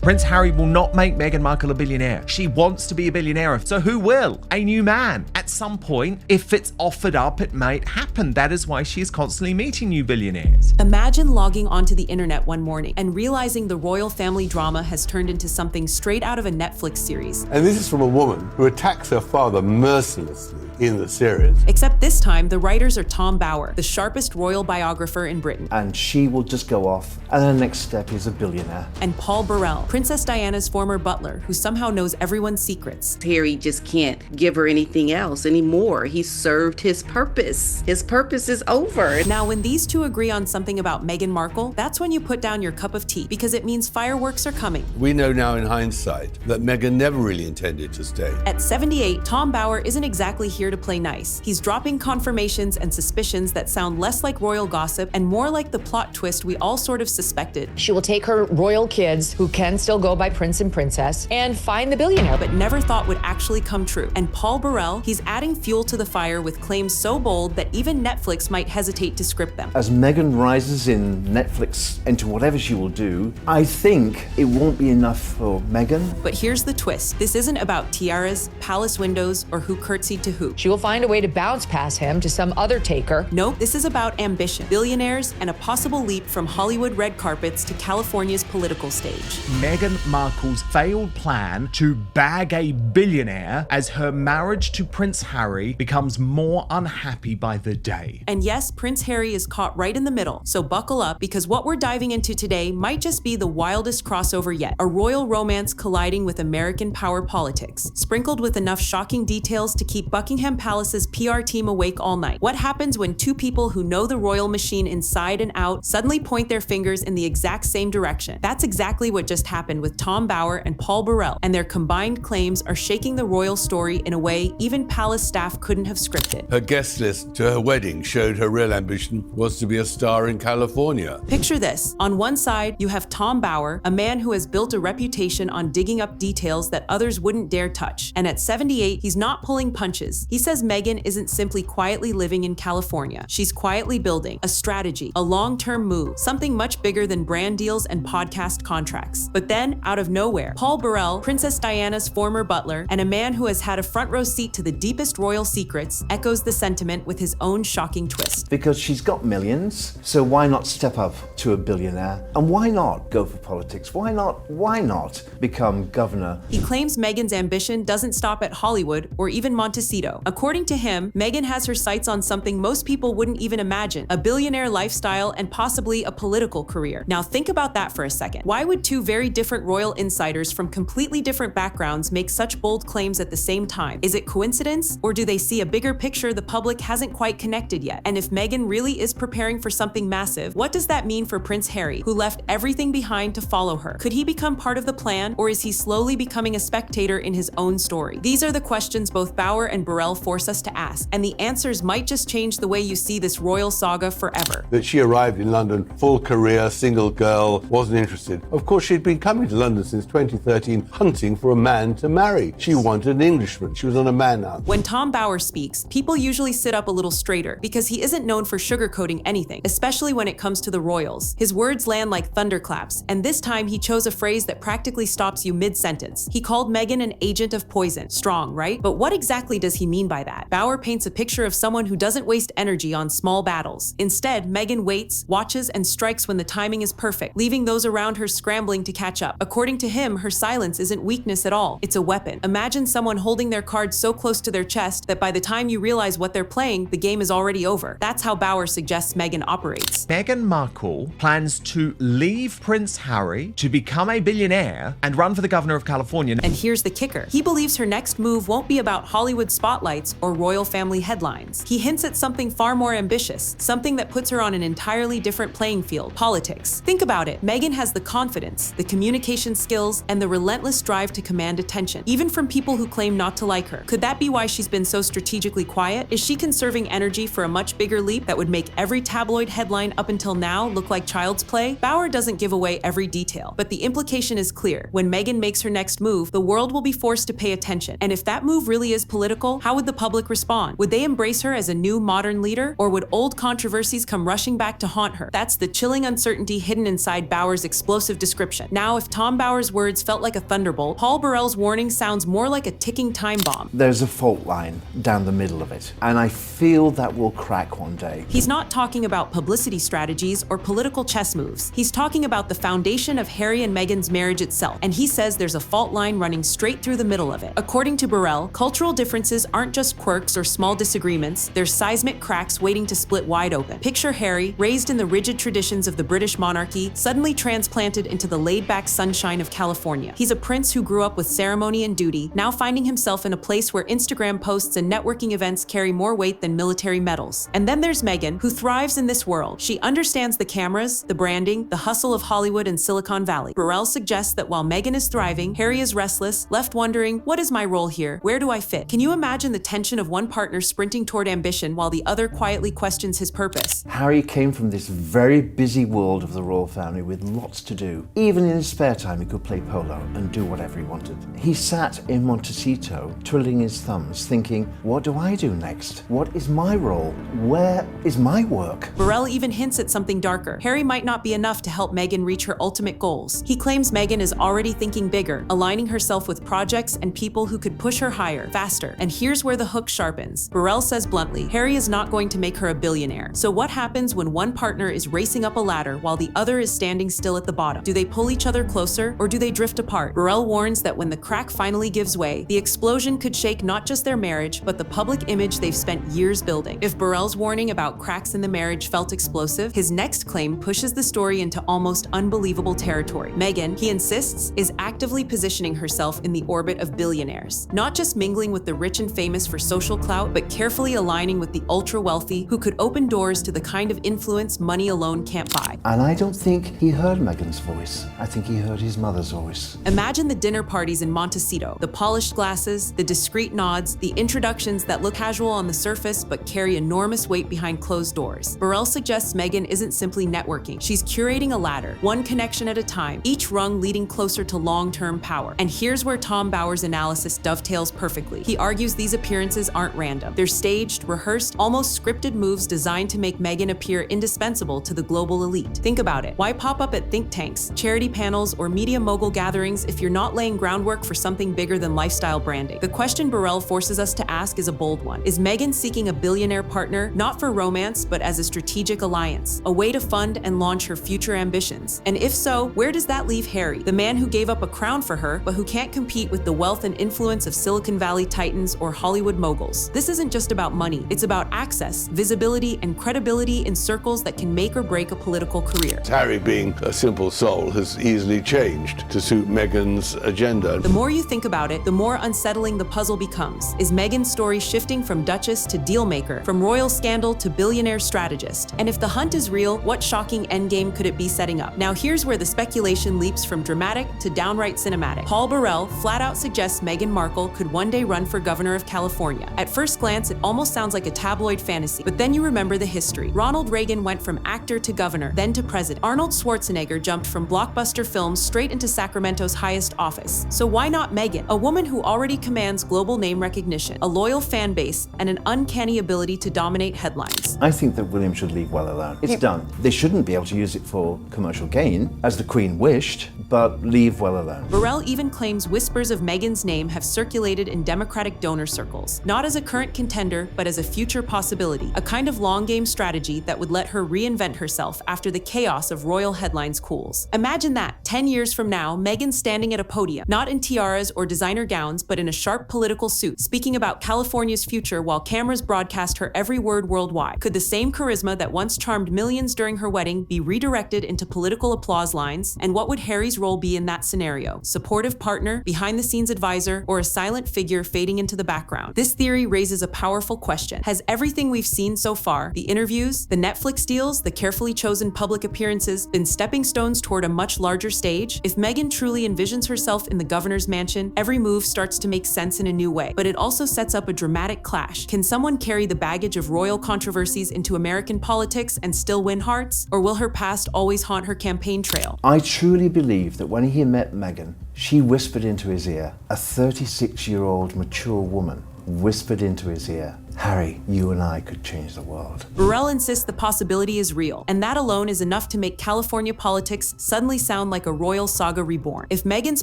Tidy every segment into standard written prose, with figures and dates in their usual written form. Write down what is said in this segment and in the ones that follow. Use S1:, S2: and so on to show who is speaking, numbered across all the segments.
S1: Prince Harry will not make Meghan Markle a billionaire. She wants to be a billionaire, so who will? A new man. At some point, if it's offered up, it might happen. That is why she is constantly meeting new billionaires.
S2: Imagine logging onto the internet one morning and realizing the royal family drama has turned into something straight out of a Netflix series.
S3: And this is from a woman who attacks her father mercilessly in the series.
S2: Except this time, the writers are Tom Bower, the sharpest royal biographer in Britain.
S4: And she will just go off, and her next step is a billionaire.
S2: And Paul Burrell, Princess Diana's former butler, who somehow knows everyone's secrets.
S5: Harry just can't give her anything else anymore. He served his purpose. His purpose is over.
S2: Now, when these two agree on something about Meghan Markle, that's when you put down your cup of tea, because it means fireworks are coming.
S3: We know now in hindsight that Meghan never really intended to stay.
S2: At 78, Tom Bower isn't exactly here to play nice. He's dropping confirmations and suspicions that sound less like royal gossip and more like the plot twist we all sort of suspected.
S6: She will take her royal kids, who can still go by prince and princess, and find the billionaire.
S2: But never thought would actually come true. And Paul Burrell, he's adding fuel to the fire with claims so bold that even Netflix might hesitate to script them.
S4: As Meghan rises in Netflix into whatever she will do, I think it won't be enough for Meghan.
S2: But here's the twist. This isn't about tiaras, palace windows, or who curtsied to who.
S6: She will find a way to bounce past him to some other taker.
S2: Nope, this is about ambition, billionaires, and a possible leap from Hollywood red carpets to California's political stage.
S1: Meghan Markle's failed plan to bag a billionaire as her marriage to Prince Harry becomes more unhappy by the day.
S2: And yes, Prince Harry is caught right in the middle, so buckle up, because what we're diving into today might just be the wildest crossover yet. A royal romance colliding with American power politics, sprinkled with enough shocking details to keep Buckingham Palace's PR team awake all night. What happens when two people who know the royal machine inside and out suddenly point their fingers in the exact same direction? That's exactly what just happened with Tom Bower and Paul Burrell, and their combined claims are shaking the royal story in a way even palace staff couldn't have scripted.
S3: Her guest list to her wedding showed her real ambition was to be a star in California.
S2: Picture this. On one side, you have Tom Bower, a man who has built a reputation on digging up details that others wouldn't dare touch. And at 78, he's not pulling punches. He says Meghan isn't simply quietly living in California. She's quietly building a strategy, a long-term move, something much bigger than brand deals and podcast contracts. But then, out of nowhere, Paul Burrell, Princess Diana's former butler, and a man who has had a front row seat to the deepest royal secrets, echoes the sentiment with his own shocking twist.
S4: Because she's got millions, so why not step up to a billionaire? And why not go for politics? Why not become governor?
S2: He claims Meghan's ambition doesn't stop at Hollywood or even Montecito. According to him, Meghan has her sights on something most people wouldn't even imagine: a billionaire lifestyle and possibly a political career. Now think about that for a second. Why would two very different royal insiders from completely different backgrounds make such bold claims at the same time? Is it coincidence, or do they see a bigger picture the public hasn't quite connected yet? And if Meghan really is preparing for something massive, what does that mean for Prince Harry, who left everything behind to follow her? Could he become part of the plan, or is he slowly becoming a spectator in his own story? These are the questions both Bower and Burrell force us to ask, and the answers might just change the way you see this royal saga forever.
S3: That she arrived in London, full career, single girl, wasn't interested. Of course, she'd been coming to London since 2013, hunting for a man to marry. She wanted an Englishman. She was on a man hunt.
S2: When Tom Bower speaks, people usually sit up a little straighter, because he isn't known for sugarcoating anything, especially when it comes to the royals. His words land like thunderclaps, and this time he chose a phrase that practically stops you mid-sentence. He called Meghan an agent of poison. Strong, right? But what exactly does he mean by that? Bower paints a picture of someone who doesn't waste energy on small battles. Instead, Meghan waits, watches, and strikes when the timing is perfect, leaving those around her scrambling to catch up. According to him, her silence isn't weakness at all. It's a weapon. Imagine someone holding their cards so close to their chest that by the time you realize what they're playing, the game is already over. That's how Bower suggests Meghan operates.
S1: Meghan Markle plans to leave Prince Harry to become a billionaire and run for the governor of California.
S2: And here's the kicker. He believes her next move won't be about Hollywood spotlights or royal family headlines. He hints at something far more ambitious, something that puts her on an entirely different playing field: politics. Think about it. Meghan has the confidence, the communication skills, and the relentless drive to command attention, even from people who claim not to like her. Could that be why she's been so strategically quiet? Is she conserving energy for a much bigger leap that would make every tabloid headline up until now look like child's play? Bower doesn't give away every detail, but the implication is clear. When Meghan makes her next move, the world will be forced to pay attention. And if that move really is political, how would the public respond? Would they embrace her as a new modern leader, or would old controversies come rushing back to haunt her? That's the chilling uncertainty hidden inside Bauer's explosive description. Now, if Tom Bauer's words felt like a thunderbolt, Paul Burrell's warning sounds more like a ticking time bomb.
S4: There's a fault line down the middle of it, and I feel that will crack one day.
S2: He's not talking about publicity strategies or political chess moves. He's talking about the foundation of Harry and Meghan's marriage itself, and he says there's a fault line running straight through the middle of it. According to Burrell, cultural differences aren't just quirks or small disagreements, they're seismic cracks waiting to split wide open. Picture Harry, raised in the rigid traditions of the British monarchy, suddenly transplanted into the laid-back sunshine of California. He's a prince who grew up with ceremony and duty, now finding himself in a place where Instagram posts and networking events carry more weight than military medals. And then there's Meghan, who thrives in this world. She understands the cameras, the branding, the hustle of Hollywood and Silicon Valley. Burrell suggests that while Meghan is thriving, Harry is restless, left wondering, what is my role here? Where do I fit? Can you imagine the tension of one partner sprinting toward ambition while the other quietly questions his purpose?
S4: Harry came from this very busy world of the royal family with lots to do. Even in his spare time, he could play polo and do whatever he wanted. He sat in Montecito, twiddling his thumbs, thinking, what do I do next? What is my role? Where is my work?
S2: Burrell even hints at something darker. Harry might not be enough to help Meghan reach her ultimate goals. He claims Meghan is already thinking bigger, aligning herself with projects and people who could push her higher, faster. And here's where the hook sharpens. Burrell says bluntly, Harry is not going to make her a billionaire. So what happens when one partner is racing up a ladder while the other is standing still at the bottom? Do they pull each other closer, or do they drift apart? Burrell warns that when the crack finally gives way, the explosion could shake not just their marriage, but the public image they've spent years building. If Burrell's warning about cracks in the marriage felt explosive, his next claim pushes the story into almost unbelievable territory. Meghan, he insists, is actively positioning herself in the orbit of billionaires, not just mingling with the rich and famous for social clout, but carefully aligning with the ultra-wealthy who could open doors to the kind of influence money alone can't buy.
S4: And I don't think he heard Meghan's voice. I think he heard his mother's voice.
S2: Imagine the dinner parties in Montecito, the polished glasses, the discreet nods, the introductions that look casual on the surface but carry enormous weight behind closed doors. Burrell suggests Meghan isn't simply networking. She's curating a ladder, one connection at a time, each rung leading closer to long-term power. And here's where Tom Bauer's analysis dovetails perfectly. He argues these appearances aren't random. They're staged, rehearsed, almost scripted moves designed to make Meghan appear indispensable to the global elite. Think about it. Why pop up at think tanks, charity panels, or media mogul gatherings if you're not laying groundwork for something bigger than lifestyle branding? The question Burrell forces us to ask is a bold one. Is Meghan seeking a billionaire partner, not for romance, but as a strategic alliance, a way to fund and launch her future ambitions? And if so, where does that leave Harry, the man who gave up a crown for her, but who can't compete with the wealth and influence of Silicon Valley titans or Hollywood moguls? This isn't just about money. It's about access, visibility, and credibility in circles that can make or break a political career.
S3: Harry, being a simple soul, has easily changed to suit Meghan's agenda.
S2: The more you think about it, the more unsettling the puzzle becomes. Is Meghan's story shifting from duchess to dealmaker, from royal scandal to billionaire strategist? And if the hunt is real, what shocking endgame could it be setting up? Now here's where the speculation leaps from dramatic to downright cinematic. Paul Burrell flat out suggests Meghan Markle could one day run for governor of California. At first glance, it almost sounds like a tabloid fantasy, but then you remember the history. Ronald Reagan went from actor to governor, then to president. Arnold Schwarzenegger jumped from blockbuster films straight into Sacramento's highest office. So why not Meghan? A woman who already commands global name recognition, a loyal fan base, and an uncanny ability to dominate headlines.
S4: I think that William should leave well alone. It's done. They shouldn't be able to use it for commercial gain, as the Queen wished, but leave well alone.
S2: Burrell even claims whispers of Meghan's name have circulated in Democratic donor circles, not as a current contender, but as a future possibility, a kind of long-game strategy that would let her reinvent herself after the chaos of royal headlines cools. Imagine that, 10 years from now, Meghan standing at a podium, not in tiaras or designer gowns, but in a sharp political suit, speaking about California's future while cameras broadcast her every word worldwide. Could the same charisma that once charmed millions during her wedding be redirected into political applause lines? And what would Harry's role be in that scenario? Supportive partner, behind-the-scenes advisor, or a silent figure fading into the background? This theory raises a powerful question. Has everything we've seen so far, the interviews, the Netflix deals, the carefully chosen public appearances, been stepping stones toward a much larger stage? If Meghan truly envisions herself in the governor's mansion, every move starts to make sense in a new way. But it also sets up a dramatic clash. Can someone carry the baggage of royal controversies into American politics and still win hearts? Or will her past always haunt her campaign trail?
S4: I truly believe that when he met Meghan, she whispered into his ear, a 36-year-old mature woman whispered into his ear, "Harry, you and I could change the world."
S2: Burrell insists the possibility is real, and that alone is enough to make California politics suddenly sound like a royal saga reborn. If Meghan's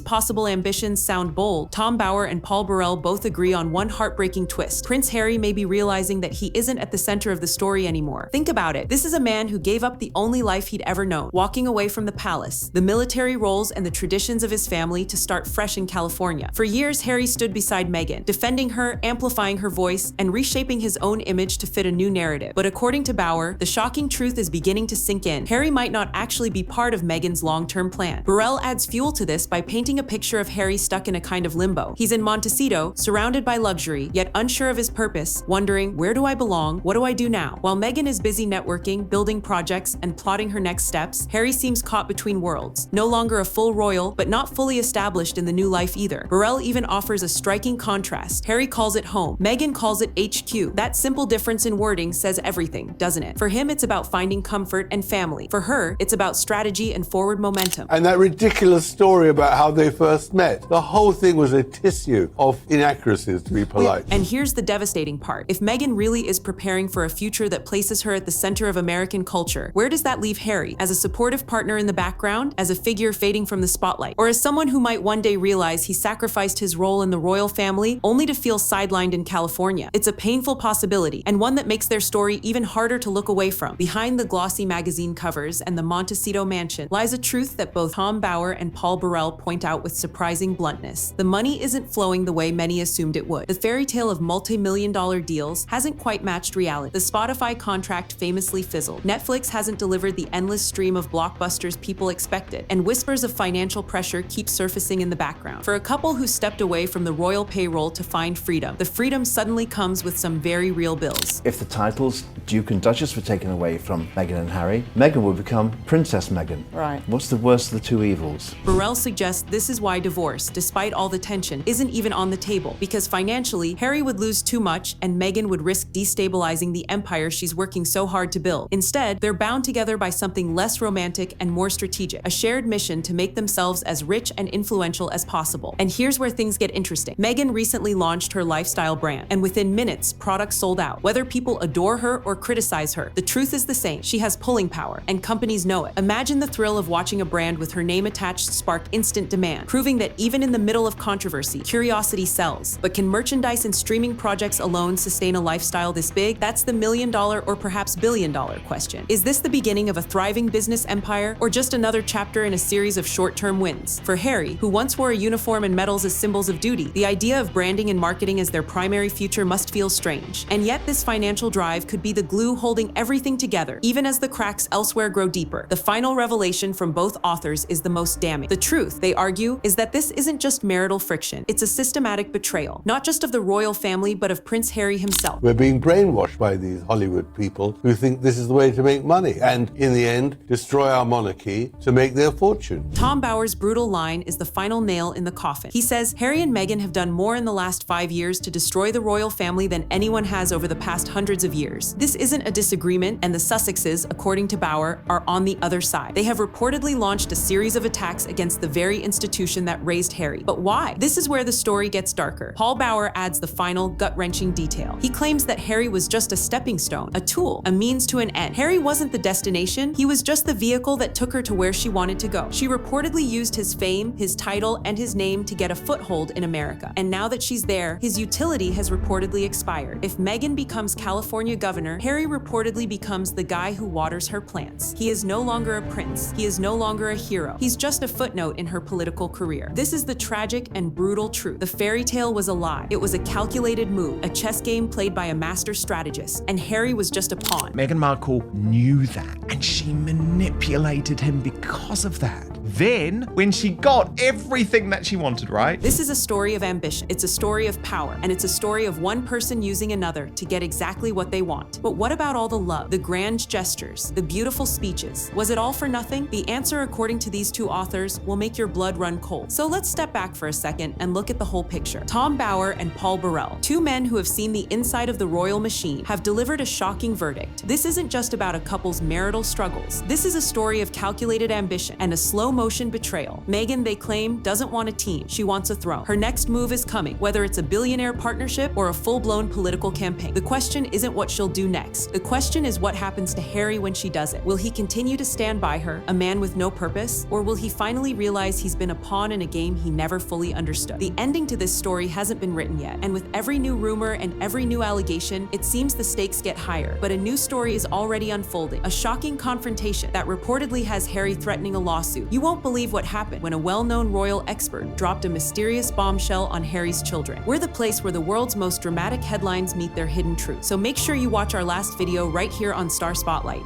S2: possible ambitions sound bold, Tom Bower and Paul Burrell both agree on one heartbreaking twist. Prince Harry may be realizing that he isn't at the center of the story anymore. Think about it. This is a man who gave up the only life he'd ever known, walking away from the palace, the military roles, and the traditions of his family to start fresh in California. For years, Harry stood beside Meghan, defending her, amplifying her voice, and reshaping his own image to fit a new narrative. But according to Bower, the shocking truth is beginning to sink in. Harry might not actually be part of Meghan's long-term plan. Burrell adds fuel to this by painting a picture of Harry stuck in a kind of limbo. He's in Montecito, surrounded by luxury, yet unsure of his purpose, wondering, where do I belong? What do I do now? While Meghan is busy networking, building projects, and plotting her next steps, Harry seems caught between worlds. No longer a full royal, but not fully established in the new life either. Burrell even offers a striking contrast. Harry calls it home. Meghan calls it HQ. That simple difference in wording says everything, doesn't it? For him, it's about finding comfort and family. For her, it's about strategy and forward momentum.
S3: And that ridiculous story about how they first met. The whole thing was a tissue of inaccuracies, to be polite.
S2: And here's the devastating part. If Meghan really is preparing for a future that places her at the center of American culture, where does that leave Harry? As a supportive partner in the background? As a figure fading from the spotlight? Or as someone who might one day realize he sacrificed his role in the royal family only to feel sidelined in California? It's a painful possibility, and one that makes their story even harder to look away from. Behind the glossy magazine covers and the Montecito mansion lies a truth that both Tom Bower and Paul Burrell point out with surprising bluntness. The money isn't flowing the way many assumed it would. The fairy tale of multi-million-dollar deals hasn't quite matched reality. The Spotify contract famously fizzled. Netflix hasn't delivered the endless stream of blockbusters people expected, and whispers of financial pressure keep surfacing in the background. For a couple who stepped away from the royal payroll to find freedom, the freedom suddenly comes with some very real bills.
S4: If the titles Duke and Duchess were taken away from Meghan and Harry, Meghan would become Princess Meghan.
S7: Right.
S4: What's the worst of the two evils?
S2: Burrell suggests this is why divorce, despite all the tension, isn't even on the table, because financially, Harry would lose too much and Meghan would risk destabilizing the empire she's working so hard to build. Instead, they're bound together by something less romantic and more strategic, a shared mission to make themselves as rich and influential as possible. And here's where things get interesting. Meghan recently launched her lifestyle brand, and within minutes, products sold out. Whether people adore her or criticize her, the truth is the same. She has pulling power, and companies know it. Imagine the thrill of watching a brand with her name attached spark instant demand, proving that even in the middle of controversy, curiosity sells. But can merchandise and streaming projects alone sustain a lifestyle this big? That's the million-dollar or perhaps billion-dollar question. Is this the beginning of a thriving business empire, or just another chapter in a series of short-term wins? For Harry, who once wore a uniform and medals as symbols of duty, the idea of branding and marketing as their primary future must feel strange. And yet this financial drive could be the glue holding everything together, even as the cracks elsewhere grow deeper. The final revelation from both authors is the most damning. The truth, they argue, is that this isn't just marital friction. It's a systematic betrayal, not just of the royal family, but of Prince Harry himself.
S3: We're being brainwashed by these Hollywood people who think this is the way to make money and, in the end, destroy our monarchy to make their fortune.
S2: Tom Bower's brutal line is the final nail in the coffin. He says, Harry and Meghan have done more in the last 5 years to destroy the royal family than anyone has over the past hundreds of years. This isn't a disagreement, and the Sussexes, according to Bower, are on the other side. They have reportedly launched a series of attacks against the very institution that raised Harry. But why? This is where the story gets darker. Paul Bower adds the final gut-wrenching detail. He claims that Harry was just a stepping stone, a tool, a means to an end. Harry wasn't the destination, he was just the vehicle that took her to where she wanted to go. She reportedly used his fame, his title, and his name to get a foothold in America. And now that she's there, his utility has reportedly expired. If Meghan becomes California governor, Harry reportedly becomes the guy who waters her plants. He is no longer a prince. He is no longer a hero. He's just a footnote in her political career. This is the tragic and brutal truth. The fairy tale was a lie. It was a calculated move, a chess game played by a master strategist, and Harry was just a pawn.
S1: Meghan Markle knew that, and she manipulated him because of that. Then, when she got everything that she wanted, right?
S2: This is a story of ambition. It's a story of power, and it's a story of one person using another to get exactly what they want. But what about all the love, the grand gestures, the beautiful speeches? Was it all for nothing? The answer, according to these two authors, will make your blood run cold. So let's step back for a second and look at the whole picture. Tom Bower and Paul Burrell, two men who have seen the inside of the royal machine, have delivered a shocking verdict. This isn't just about a couple's marital struggles. This is a story of calculated ambition and a slow motion betrayal. Meghan, they claim, doesn't want a team. She wants a throne. Her next move is coming, whether it's a billionaire partnership or a full-blown political campaign. The question isn't what she'll do next. The question is what happens to Harry when she does it. Will he continue to stand by her, a man with no purpose, or will he finally realize he's been a pawn in a game he never fully understood? The ending to this story hasn't been written yet, and with every new rumor and every new allegation, it seems the stakes get higher. But a new story is already unfolding, a shocking confrontation that reportedly has Harry threatening a lawsuit. You won't believe what happened when a well-known royal expert dropped a mysterious bombshell on Harry's children. We're the place where the world's most dramatic headlines meet their hidden truth. So make sure you watch our last video right here on Star Spotlight.